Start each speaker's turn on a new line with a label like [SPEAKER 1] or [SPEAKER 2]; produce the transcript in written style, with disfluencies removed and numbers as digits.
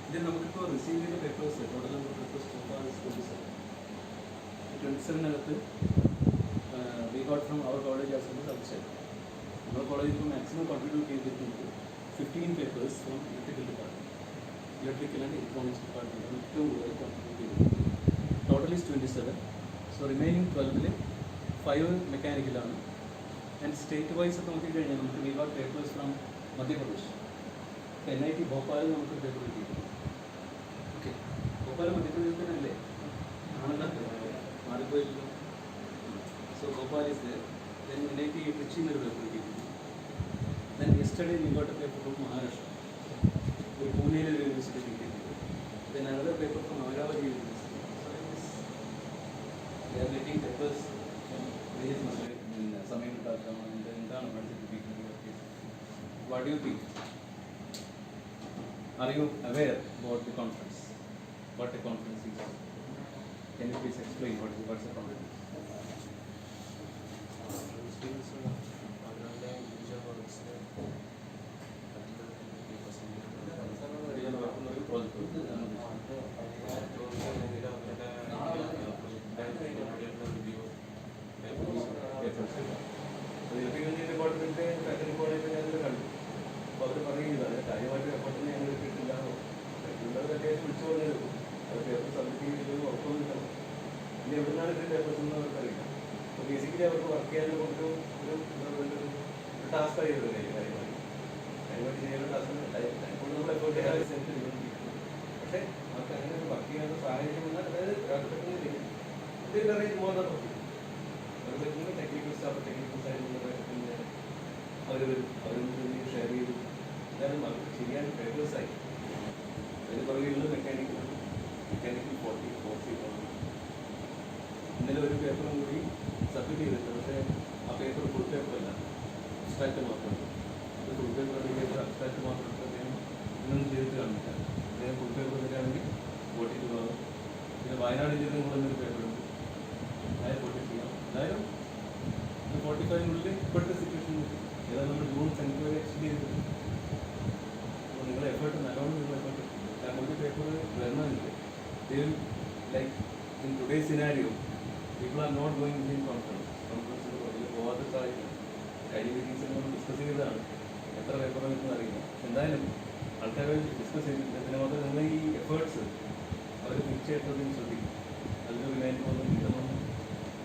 [SPEAKER 1] ഇതിൽ നമുക്കിപ്പോൾ റിസീവ് ചെയ്ത papers total number papers 27 we got from our college as well outside. നമ്മുടെ കോളേജിൽ ഇപ്പോൾ മാക്സിമം കോൺട്രിബ്യൂട്ട് ചെയ്തിട്ടുണ്ട് 15 papers from electrical department, electrical and electronics ഡിപ്പാർട്ട്മെൻറ്റാണ് ഏറ്റവും കൂടുതൽ കോൺട്രിബ്യൂട്ട് ചെയ്തിട്ടുണ്ട്. Total is 27. So remaining 12 5 മെക്കാനിക്കലാണ്. And state vice ഒക്കെ നോക്കിക്കഴിഞ്ഞാൽ നമുക്ക് we got papers from Madhya Pradesh. NIT Bhopal നമുക്ക് പേപ്പർ കിട്ടിയിട്ടുണ്ട്. ഓക്കെ, ഭോപ്പാൽ മധ്യപ്രദേശിലല്ലേ ആണല്ലോ, മാറിപ്പോയില്ലോ. So Bhopal is there. Then NIT ട്രിച്ചിയിൽ ഒരു പേപ്പർ കിട്ടിയിട്ടുണ്ട്. Then yesterday we got a paper from Maharashtra, ഒരു പൂനെയിലെ ഒരു യൂണിവേഴ്സിറ്റി കിട്ടിയിട്ടുണ്ട്. Then another paper from Amaravati university. They are getting papers from various സമയം കിട്ടാത്ത എന്താണ് പഠിച്ചിരിക്കുന്നത്. What do you think? Are you aware about the conference? What a conference is? Can you please explain what's a conference? അപ്പോൾ അവർ പറയുന്നത് അത് കാര്യമായിട്ട് റെക്കോർഡിന് ഞങ്ങൾ കിട്ടില്ലാന്നോ ഉള്ളത് അത്യാവശ്യം വിളിച്ചു പറഞ്ഞത് അത് പേപ്പർ സബ്മിറ്റ് ചെയ്തിട്ട് ഉറപ്പൊന്നുമില്ല. ഇനി എവിടുന്നാണ് ഇതിൻ്റെ പേപ്പേഴ്സ് എന്ന് അവർക്കറിയില്ല. അപ്പോൾ ബേസിക്കലി അവർക്ക് വർക്ക് ചെയ്യാൻ കൊണ്ട് ഒരു ടാസ്ക് ആയിരുന്നു കാര്യമായിട്ട് ചെയ്യാനുള്ള ടാസ്ക് ഇപ്പോൾ നമ്മൾ എഫോർട്ട് ചെയ്യാൻ സെൻറ്റ് ചെയ്തുകൊണ്ടിരിക്കുന്നത്. പക്ഷേ അവർക്ക് അങ്ങനെ ഒരു വർക്ക് ചെയ്യാനുള്ള സാഹചര്യം വന്നാൽ അതായത് ഇതിൽ അറേഞ്ച് മോർ അവർക്ക് ടെക്നിക്കൽ സ്റ്റാഫ് ടെക്നിക്കൽ സൈഡിൽ പിന്നെ അവരും ഷെയർ ചെയ്തു. എന്തായാലും അവർക്ക് ചെയ്യാൻ പേപ്പേഴ്സായി. അതിന് പുറകെയുള്ളത് മെക്കാനിക്കൽ 40 ഇന്നലെ ഒരു പേപ്പറും കൂടി സബ്മിറ്റ് ചെയ്തിട്ടുണ്ട്. പക്ഷേ ആ പേപ്പർ ഫുൾ പേപ്പറല്ല, അബ്സ്ട്രാക്റ്റ് മാത്രമാണ്. അത് ഫുൾ പേപ്പർ പേപ്പർ അബ്സ്ട്രാക്റ്റ് മാത്രം അദ്ദേഹം ഇന്നൊന്നും ചെയ്തിട്ട് കാണില്ല. അദ്ദേഹം ഫുൾ പേപ്പർ തരികയാണെങ്കിൽ വോട്ടിട്ട് പോകാം. പിന്നെ വയനാട് ജില്ലയിൽ കൊണ്ടുവന്നൊരു പേപ്പറുണ്ട്, അതായത് വോട്ട് ചെയ്യാം. എന്തായാലും 45 ഇപ്പോഴത്തെ സിറ്റുവേഷൻ ഏതായാലും നമ്മൾ ജൂൺ 10 വരെ എക്സ്റ്റെൻഡ് ചെയ്തിട്ടുണ്ട്. അപ്പോൾ നിങ്ങളുടെ എഫേർട്ട് നല്ലോണം നിങ്ങൾ എഫേർട്ട്. കാരണം ഒരു പേപ്പർ വരുന്നതില്ല. Like in today scenario people are not going in കോൺഫറൻസിന് പോകാത്ത സാഹചര്യം. കഴിഞ്ഞ മീറ്റിംഗ്സിൽ നമ്മൾ ഡിസ്കസ് ചെയ്തതാണ് എത്ര പേപ്പർ വരുന്നത് അറിയില്ല. എന്തായാലും ആൾക്കാർ ഡിസ്കസ് ചെയ്തിട്ടുണ്ട്. പിന്നെ മാത്രമേ നിങ്ങൾ ഈ എഫേർട്സ് അവർ തീർച്ചയായിട്ടും ശ്രദ്ധിക്കും. അതിന് റിമൈൻഡ് ഒന്നും കിട്ടുന്നു